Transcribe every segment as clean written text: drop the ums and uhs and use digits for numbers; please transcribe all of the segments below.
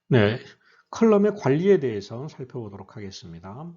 네, 컬럼의 관리에 대해서 살펴보도록 하겠습니다.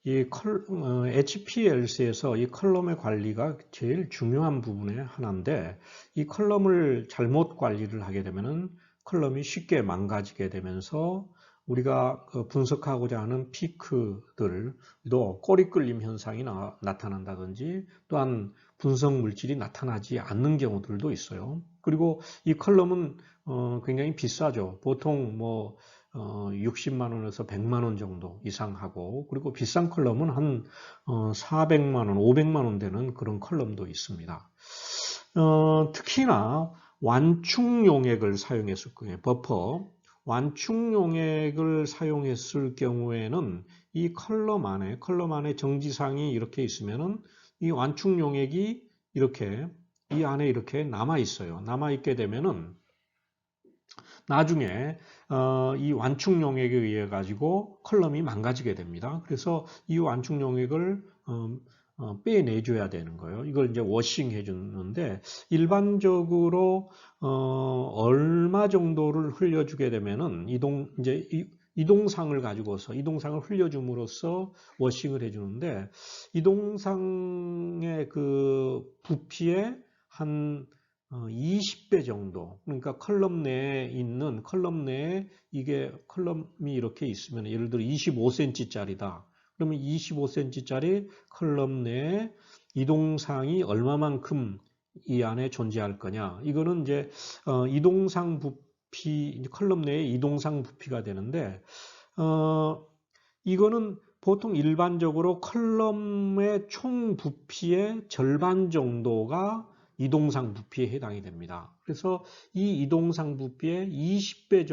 HPLC에서 이 컬럼의 관리가 제일 중요한 부분의 하나인데, 이 컬럼을 잘못 관리를 하게 되면은 컬럼이 쉽게 망가지게 되면서 우리가 분석하고자 하는 피크들도 꼬리 끌림 현상이 나타난다든지, 또한 분석 물질이 나타나지 않는 경우들도 있어요. 그리고 이 컬럼은 굉장히 비싸죠. 보통 60만 원에서 100만 원 정도 이상 하고, 그리고 비싼 컬럼은 한 400만 원, 500만 원 되는 그런 컬럼도 있습니다. 특히나 완충 용액을 사용했을 거예요. 버퍼. 완충 용액을 사용했을 경우에는 이 컬럼 안에 정지상이 이렇게 있으면은 이 완충 용액이 이렇게 이 안에 이렇게 남아 있어요. 남아 있게 되면은 나중에 이 완충 용액에 의해 가지고 컬럼이 망가지게 됩니다. 그래서 이 완충 용액을 빼내줘야 되는 거예요. 이걸 이제 워싱 해주는데, 일반적으로 얼마 정도를 흘려주게 되면은 이동상을 가지고서 이동상을 흘려줌으로써 워싱을 해주는데, 이동상의 그 부피의 한 20배 정도, 그러니까 컬럼 내에 이게 컬럼이 이렇게 있으면, 예를 들어 25cm짜리다. 그러면 25cm짜리 컬럼 내에 이동상이 얼마만큼 이 안에 존재할 거냐. 이거는 이제 이동상 부피, 컬럼 내에 이동상 부피가 되는데, 어, 이거는 보통 일반적으로 컬럼의 총 부피의 절반 정도가 이동상 부피에 해당이 됩니다. 그래서 이 이동상 부피의 20배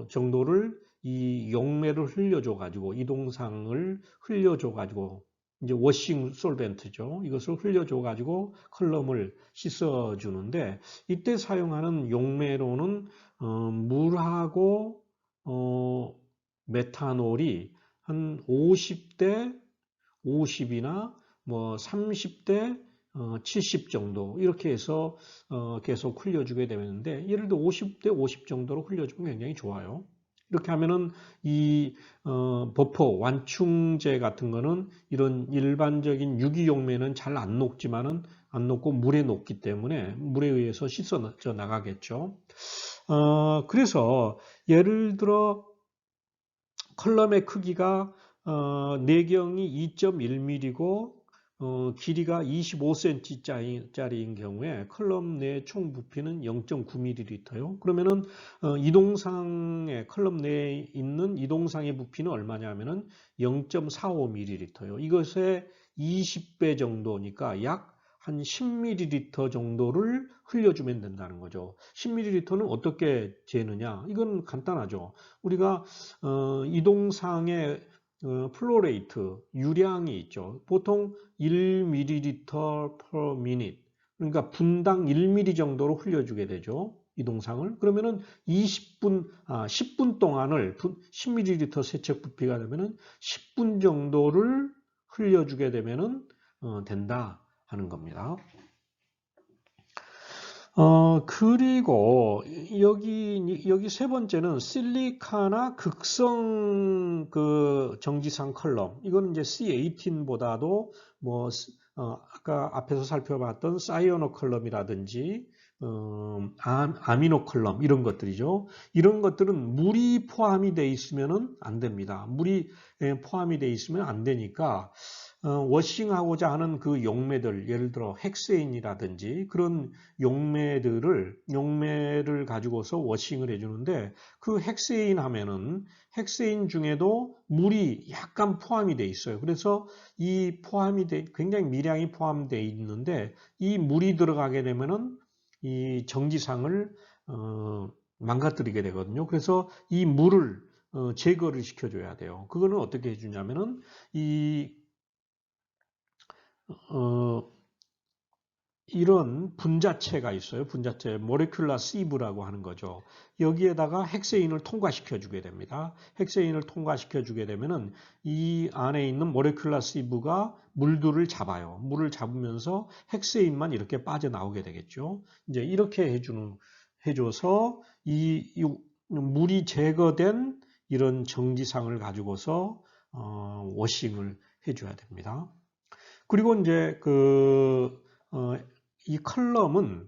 정도를 이 용매를 흘려줘 가지고, 이동상을 흘려줘 가지고, 이제 워싱 솔벤트죠. 이것을 흘려줘 가지고 컬럼을 씻어 주는데, 이때 사용하는 용매로는 물하고 어, 메탄올이 한 50대 50이나 뭐 30대 70 정도 이렇게 해서 계속 흘려주게 되는데, 예를 들어 50대 50 정도로 흘려주면 굉장히 좋아요. 이렇게 하면은 이 버퍼 완충제 같은 거는 이런 일반적인 유기용매는 잘 안 녹지만은 안 녹고 물에 녹기 때문에 물에 의해서 씻어져 나가겠죠. 그래서 예를 들어 컬럼의 크기가 내경이 2.1mm고 길이가 25cm짜리인 경우에 컬럼 내 총 부피는 0.9ml요. 그러면은 이동상의 컬럼 내에 있는 이동상의 부피는 얼마냐면은 0.45ml요. 이것의 20배 정도니까 약 한 10ml 정도를 흘려주면 된다는 거죠. 10ml는 어떻게 재느냐? 이건 간단하죠. 우리가 이동상의 플로레이트, 유량이 있죠. 보통 1ml per minute, 그러니까 분당 1ml 정도로 흘려주게 되죠. 이동상을. 그러면은 10분 동안을 10ml 세척 부피가 되면은 10분 정도를 흘려주게 되면은 된다 하는 겁니다. 그리고 여기 세 번째는 실리카나 극성 그 정지상 컬럼. 이거는 이제 C18보다도 아까 앞에서 살펴봤던 사이오노 컬럼이라든지, 아미노 컬럼 이런 것들이죠. 이런 것들은 물이 포함이 돼 있으면은 안 됩니다. 물이 포함이 돼 있으면 안 되니까, 워싱하고자 하는 그 용매들, 예를 들어 헥세인이라든지 그런 용매를 가지고서 워싱을 해주는데, 그 헥세인 하면은 헥세인 중에도 물이 약간 포함이 돼 있어요. 그래서 굉장히 미량이 포함되어 있는데, 이 물이 들어가게 되면은 이 정지상을 망가뜨리게 되거든요. 그래서 이 물을 제거를 시켜줘야 돼요. 그거는 어떻게 해주냐면은 이 어, 이런 분자체가 있어요. 분자체, 모레큘라 시브라고 하는 거죠. 여기에다가 헥세인을 통과시켜 주게 됩니다. 헥세인을 통과시켜 주게 되면은 이 안에 있는 모레큘라 시브가 물들을 잡아요. 물을 잡으면서 헥세인만 이렇게 빠져나오게 되겠죠. 이제 이렇게 해줘서 물이 제거된 이런 정지상을 가지고서 워싱을 해줘야 됩니다. 그리고 이제 이 컬럼은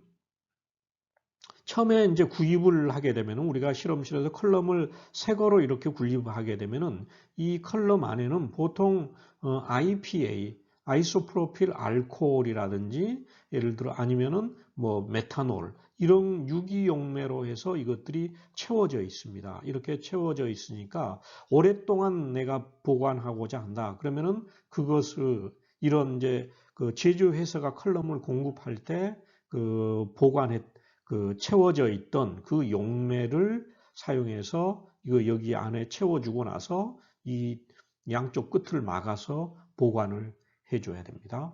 처음에 이제 구입을 하게 되면 우리가 실험실에서 컬럼을 새 거로 이렇게 구입하게 되면은 이 컬럼 안에는 보통 IPA, 아이소프로필 알코올이라든지 예를 들어 아니면은 뭐 메탄올 이런 유기용매로 해서 이것들이 채워져 있습니다. 이렇게 채워져 있으니까 오랫동안 내가 보관하고자 한다. 그러면은 그것을 이런 이제 그 제조회사가 컬럼을 공급할 때 보관했 채워져 있던 그 용매를 사용해서 이거 여기 안에 채워주고 나서 이 양쪽 끝을 막아서 보관을 해줘야 됩니다.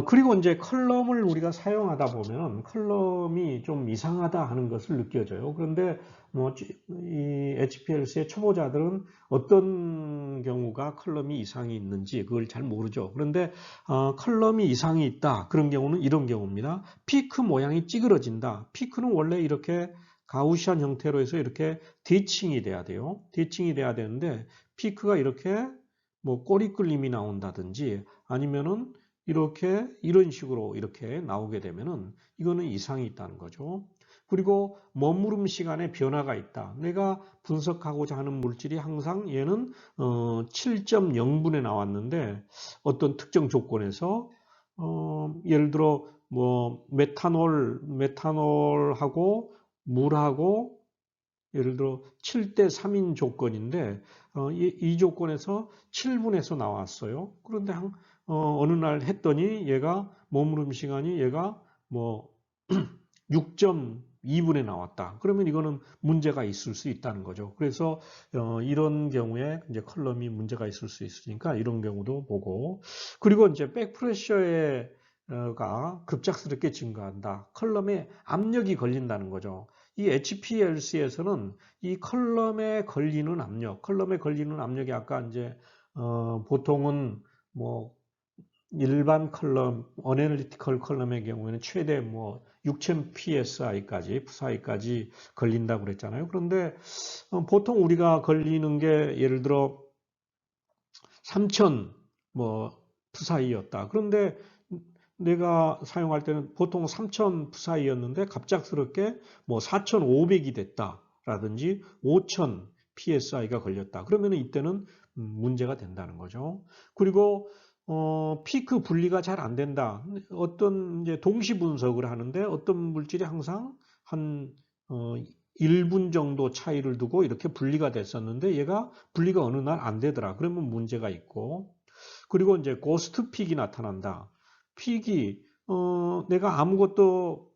그리고 이제 컬럼을 우리가 사용하다 보면 컬럼이 좀 이상하다 하는 것을 느껴져요. 그런데 이 HPLC의 초보자들은 어떤 경우가 컬럼이 이상이 있는지 그걸 잘 모르죠. 그런데 컬럼이 이상이 있다. 그런 경우는 이런 경우입니다. 피크 모양이 찌그러진다. 피크는 원래 이렇게 가우시안 형태로 해서 이렇게 대칭이 돼야 돼요. 대칭이 돼야 되는데 피크가 이렇게 뭐 꼬리 끌림이 나온다든지 아니면은 이렇게 이런 식으로 이렇게 나오게 되면은 이거는 이상이 있다는 거죠. 그리고 머무름 시간에 변화가 있다. 내가 분석하고자 하는 물질이 항상 얘는 7.0분에 나왔는데 어떤 특정 조건에서 예를 들어 뭐 메탄올하고 물하고 예를 들어 7대 3인 조건인데 이 조건에서 7분에서 나왔어요. 그런데 어느 날 했더니 얘가 머무름 시간이 얘가 뭐 6.2분에 나왔다. 그러면 이거는 문제가 있을 수 있다는 거죠. 그래서 이런 경우에 이제 컬럼이 문제가 있을 수 있으니까 이런 경우도 보고 그리고 이제 백프레셔가 급작스럽게 증가한다. 컬럼에 압력이 걸린다는 거죠. 이 HPLC에서는 이 컬럼에 걸리는 압력이 아까 이제 보통은 뭐 일반 컬럼, 어널리티컬 컬럼의 경우에는 최대 뭐 6000 psi까지, psi까지 걸린다고 그랬잖아요. 그런데 보통 우리가 걸리는 게 예를 들어 3000 뭐 psi였다. 그런데 내가 사용할 때는 보통 3000 psi였는데 갑작스럽게 뭐 4500이 됐다라든지 5000 psi가 걸렸다. 그러면 이때는 문제가 된다는 거죠. 그리고 피크 분리가 잘 안 된다. 어떤 이제 동시 분석을 하는데 어떤 물질이 항상 한 1분 정도 차이를 두고 이렇게 분리가 됐었는데 얘가 분리가 어느 날 안 되더라. 그러면 문제가 있고 그리고 이제 고스트 픽이 나타난다. 픽이 내가 아무것도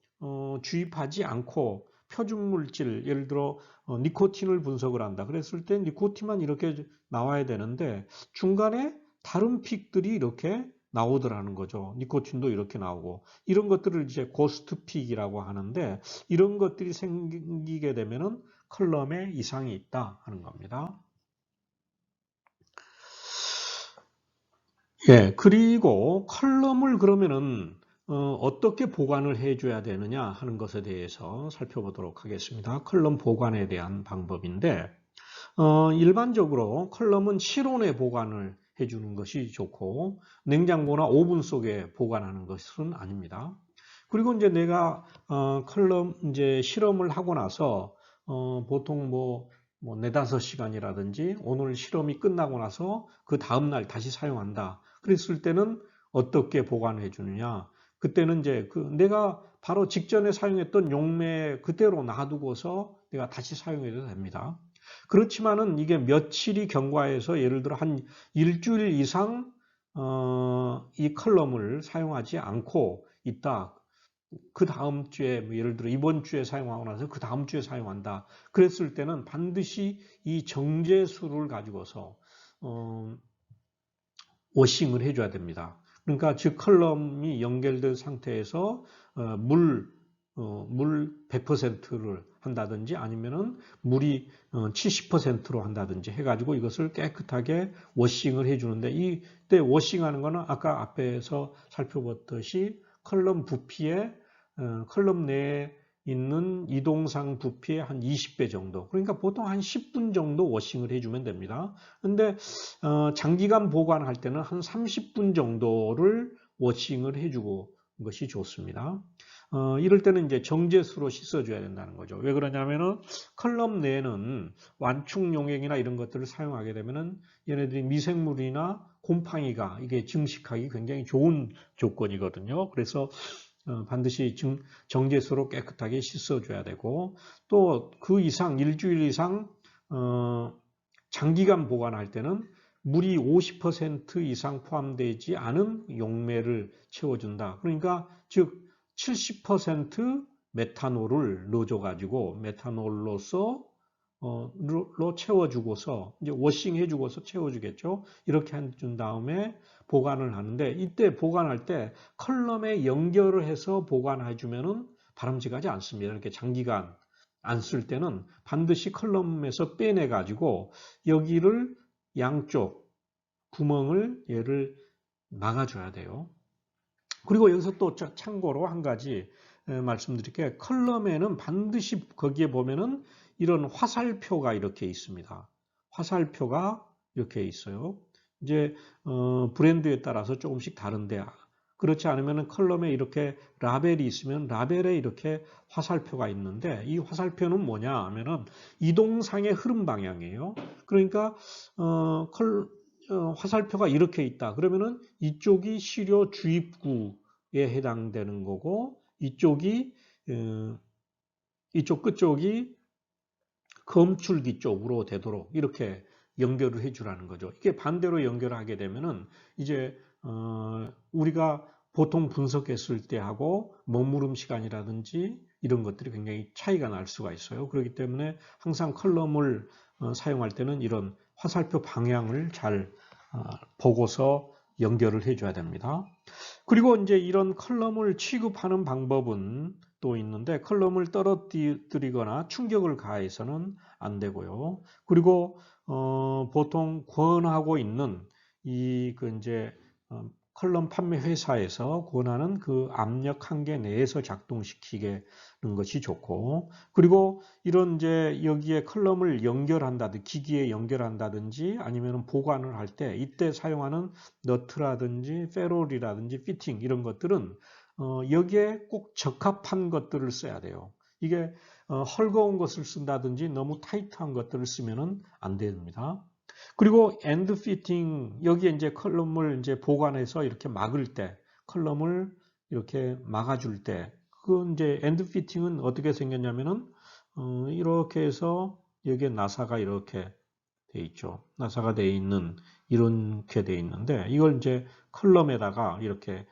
주입하지 않고 표준 물질 예를 들어 니코틴을 분석을 한다. 그랬을 때 니코틴만 이렇게 나와야 되는데 중간에 다른 픽들이 이렇게 나오더라는 거죠. 니코틴도 이렇게 나오고 이런 것들을 이제 고스트 픽이라고 하는데 이런 것들이 생기게 되면은 컬럼에 이상이 있다 하는 겁니다. 예, 그리고 컬럼을 그러면은 어떻게 보관을 해줘야 되느냐 하는 것에 대해서 살펴보도록 하겠습니다. 컬럼 보관에 대한 방법인데 일반적으로 컬럼은 실온에 보관을 해주는 것이 좋고 냉장고나 오븐 속에 보관하는 것은 아닙니다. 그리고 이제 내가 컬럼 이제 실험을 하고 나서 보통 뭐 4, 5시간이라든지 오늘 실험이 끝나고 나서 그 다음날 다시 사용한다. 그랬을 때는 어떻게 보관해 주느냐? 그때는 이제 내가 바로 직전에 사용했던 용매 그대로 놔두고서 내가 다시 사용해도 됩니다. 그렇지만은 이게 며칠이 경과해서 예를 들어 한 일주일 이상 이 컬럼을 사용하지 않고 있다. 그 다음 주에 예를 들어 이번 주에 사용하고 나서 그 다음 주에 사용한다. 그랬을 때는 반드시 이 정제수를 가지고서 워싱을 해줘야 됩니다. 그러니까 즉 컬럼이 연결된 상태에서 물 100%를 한다든지 아니면은 물이 70%로 한다든지 해가지고 이것을 깨끗하게 워싱을 해주는데 이때 워싱하는 거는 아까 앞에서 살펴봤듯이 컬럼 부피에 컬럼 내에 있는 이동상 부피의 한 20배 정도. 그러니까 보통 한 10분 정도 워싱을 해주면 됩니다. 근데 장기간 보관할 때는 한 30분 정도를 워싱을 해주고 것이 좋습니다. 이럴 때는 이제 정제수로 씻어줘야 된다는 거죠. 왜 그러냐면은 컬럼 내에는 완충 용액이나 이런 것들을 사용하게 되면은 얘네들이 미생물이나 곰팡이가 이게 증식하기 굉장히 좋은 조건이거든요. 그래서 반드시 정제수로 깨끗하게 씻어줘야 되고 또 그 이상 일주일 이상 장기간 보관할 때는 물이 50% 이상 포함되지 않은 용매를 채워준다. 그러니까 즉 70% 메탄올을 넣어줘가지고 메탄올로서 로 채워주고서 이제 워싱 해주고서 채워주겠죠. 이렇게 해준 다음에 보관을 하는데 이때 보관할 때 컬럼에 연결을 해서 보관해주면은 바람직하지 않습니다. 이렇게 장기간 안 쓸 때는 반드시 컬럼에서 빼내 가지고 여기를 양쪽 구멍을 얘를 막아줘야 돼요. 그리고 여기서 또 참고로 한 가지 말씀드릴게요. 컬럼에는 반드시 거기에 보면은 이런 화살표가 이렇게 있습니다. 화살표가 이렇게 있어요. 이제 브랜드에 따라서 조금씩 다른데 그렇지 않으면 컬럼에 이렇게 라벨이 있으면 라벨에 이렇게 화살표가 있는데 이 화살표는 뭐냐 하면은 이동상의 흐름 방향이에요. 그러니까 화살표가 이렇게 있다. 그러면은 이쪽이 시료 주입구에 해당되는 거고 이쪽 끝쪽이 검출기 쪽으로 되도록 이렇게 연결을 해주라는 거죠. 이게 반대로 연결하게 되면은 이제 우리가 보통 분석했을 때 하고 머무름 시간이라든지 이런 것들이 굉장히 차이가 날 수가 있어요. 그렇기 때문에 항상 컬럼을 사용할 때는 이런 화살표 방향을 잘 보고서 연결을 해줘야 됩니다. 그리고 이제 이런 컬럼을 취급하는 방법은 또 있는데 컬럼을 떨어뜨리거나 충격을 가해서는 안 되고요. 그리고 보통 권하고 있는 이제 컬럼 판매 회사에서 권하는 그 압력 한계 내에서 작동시키게 하는 것이 좋고 그리고 이런 이제 여기에 컬럼을 연결한다든지 기기에 연결한다든지 아니면 보관을 할 때 이때 사용하는 너트라든지 페롤이라든지 피팅 이런 것들은 여기에 꼭 적합한 것들을 써야 돼요. 이게 헐거운 것을 쓴다든지 너무 타이트한 것들을 쓰면은 안 됩니다. 그리고 엔드 피팅 여기에 이제 컬럼을 이제 보관해서 이렇게 막을 때 컬럼을 이렇게 막아줄 때 그 이제 엔드 피팅은 어떻게 생겼냐면은 이렇게 해서 여기에 나사가 이렇게 돼 있죠. 나사가 돼 있는 이렇게 돼 있는데 이걸 이제 컬럼에다가 이렇게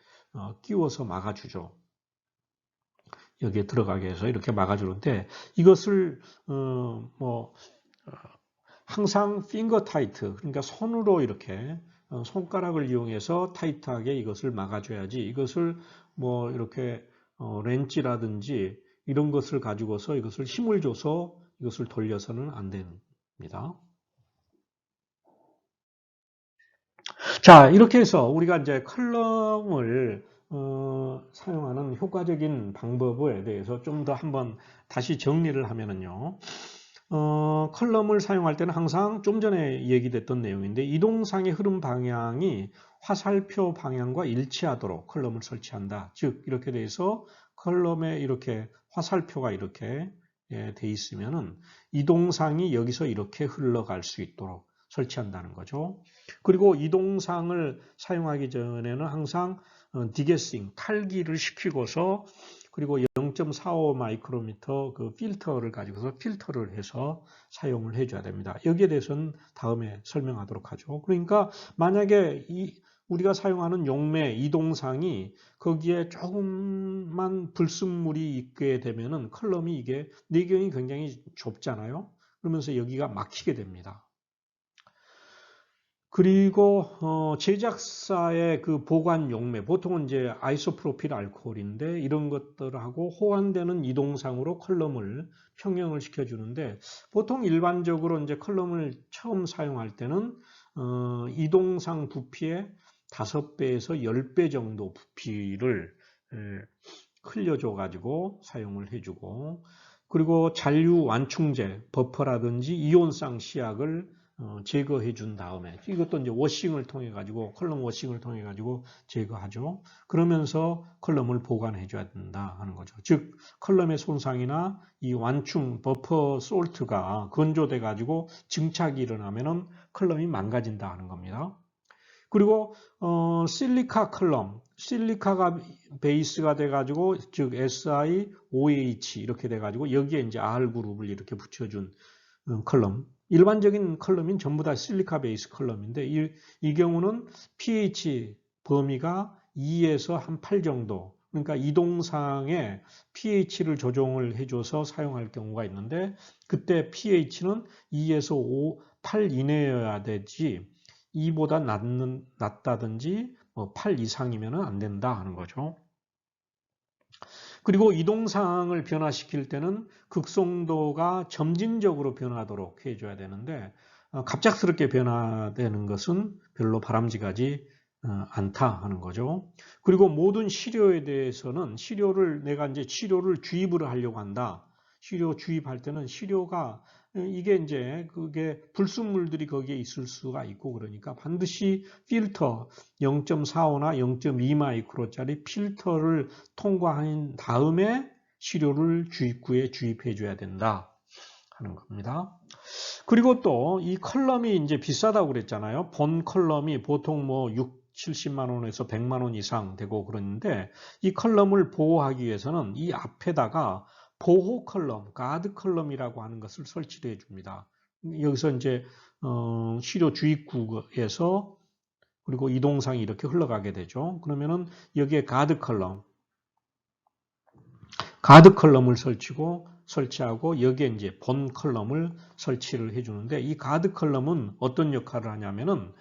끼워서 막아주죠. 여기에 들어가게 해서 이렇게 막아주는데 이것을 항상 핑거 타이트 그러니까 손으로 이렇게 손가락을 이용해서 타이트하게 이것을 막아줘야지 이것을 뭐 이렇게 렌치라든지 이런 것을 가지고서 이것을 힘을 줘서 이것을 돌려서는 안 됩니다. 자, 이렇게 해서 우리가 이제 컬럼을 사용하는 효과적인 방법에 대해서 좀 더 한번 다시 정리를 하면은요. 컬럼을 사용할 때는 항상 좀 전에 얘기됐던 내용인데 이동상의 흐름 방향이 화살표 방향과 일치하도록 컬럼을 설치한다. 즉 이렇게 돼서 컬럼에 이렇게 화살표가 이렇게 돼 있으면은 이동상이 여기서 이렇게 흘러갈 수 있도록 설치한다는 거죠. 그리고 이동상을 사용하기 전에는 항상 디게싱, 탈기를 시키고서 그리고 0.45 마이크로미터 그 필터를 가지고서 필터를 해서 사용을 해줘야 됩니다. 여기에 대해서는 다음에 설명하도록 하죠. 그러니까 만약에 우리가 사용하는 용매 이동상이 거기에 조금만 불순물이 있게 되면은 컬럼이 이게 내경이 굉장히 좁잖아요. 그러면서 여기가 막히게 됩니다. 그리고 제작사의 그 보관 용매 보통은 이제 아이소프로필 알코올인데 이런 것들하고 호환되는 이동상으로 컬럼을 평형을 시켜주는데 보통 일반적으로 이제 컬럼을 처음 사용할 때는 이동상 부피의 5배에서 10배 정도 부피를 흘려줘 가지고 사용을 해주고, 그리고 잔류 완충제, 버퍼라든지 이온상 시약을 제거해 준 다음에, 이것도 이제 워싱을 통해 가지고, 컬럼 워싱을 통해 가지고 제거하죠. 그러면서 컬럼을 보관해 줘야 된다 하는 거죠. 즉 컬럼의 손상이나 이 완충 버퍼 솔트가 건조돼 가지고 증착이 일어나면은 컬럼이 망가진다 하는 겁니다. 그리고 실리카 컬럼, 실리카가 베이스가 돼가지고, 즉 SiOH 이렇게 돼가지고 여기에 이제 R 그룹을 이렇게 붙여준 컬럼. 일반적인 컬럼인 전부 다 실리카 베이스 컬럼인데, 이 경우는 pH 범위가 2에서 한 8 정도. 그러니까 이동상의 pH를 조정을 해줘서 사용할 경우가 있는데, 그때 pH는 2에서 8 이내여야 되지, 2보다 낮다든지 8 이상이면 안 된다 하는 거죠. 그리고 이동상을 변화시킬 때는 극송도가 점진적으로 변하도록 해줘야 되는데, 갑작스럽게 변화되는 것은 별로 바람직하지 않다 하는 거죠. 그리고 모든 시료에 대해서는 내가 이제 치료를 주입을 하려고 한다. 시료 주입할 때는 시료가 이게 이제 그게 불순물들이 거기에 있을 수가 있고, 그러니까 반드시 필터 0.45나 0.2 마이크로짜리 필터를 통과한 다음에 시료를 주입구에 주입해 줘야 된다 하는 겁니다. 그리고 또 이 컬럼이 이제 비싸다고 그랬잖아요. 본 컬럼이 보통 뭐 70만 원에서 100만 원 이상 되고 그러는데, 이 컬럼을 보호하기 위해서는 이 앞에다가 보호 컬럼, 가드 컬럼이라고 하는 것을 설치해 줍니다. 여기서 이제 시료 주입구에서 그리고 이동상이 이렇게 흘러가게 되죠. 그러면은 여기에 가드 컬럼을 설치하고 여기에 이제 본 컬럼을 설치를 해주는데, 이 가드 컬럼은 어떤 역할을 하냐면은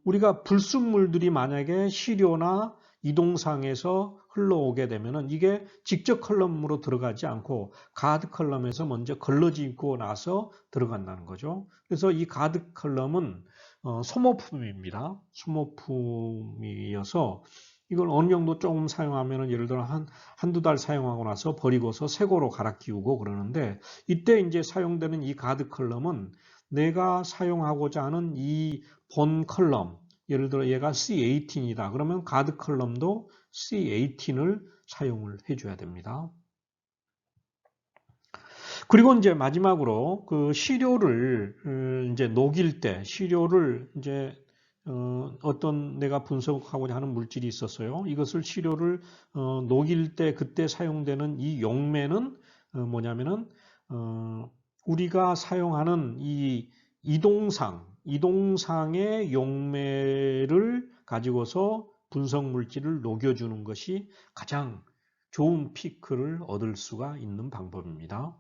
우리가 불순물들이 만약에 시료나 이동상에서 흘러오게 되면은 이게 직접 컬럼으로 들어가지 않고 가드 컬럼에서 먼저 걸러지고 나서 들어간다는 거죠. 그래서 이 가드 컬럼은 소모품입니다. 소모품이어서 이걸 어느 정도 조금 사용하면은, 예를 들어 한두 달 사용하고 나서 버리고서 새 거로 갈아 끼우고 그러는데, 이때 이제 사용되는 이 가드 컬럼은 내가 사용하고자 하는 이 본 컬럼, 예를 들어 얘가 C18이다. 그러면 가드 컬럼도 C18을 사용을 해줘야 됩니다. 그리고 이제 마지막으로 그 시료를 이제 녹일 때, 시료를 이제 어떤 내가 분석하고자 하는 물질이 있었어요. 이것을 시료를 녹일 때 그때 사용되는 이 용매는 뭐냐면은 우리가 사용하는 이 이동상의 용매를 가지고서 분석 물질을 녹여주는 것이 가장 좋은 피크를 얻을 수가 있는 방법입니다.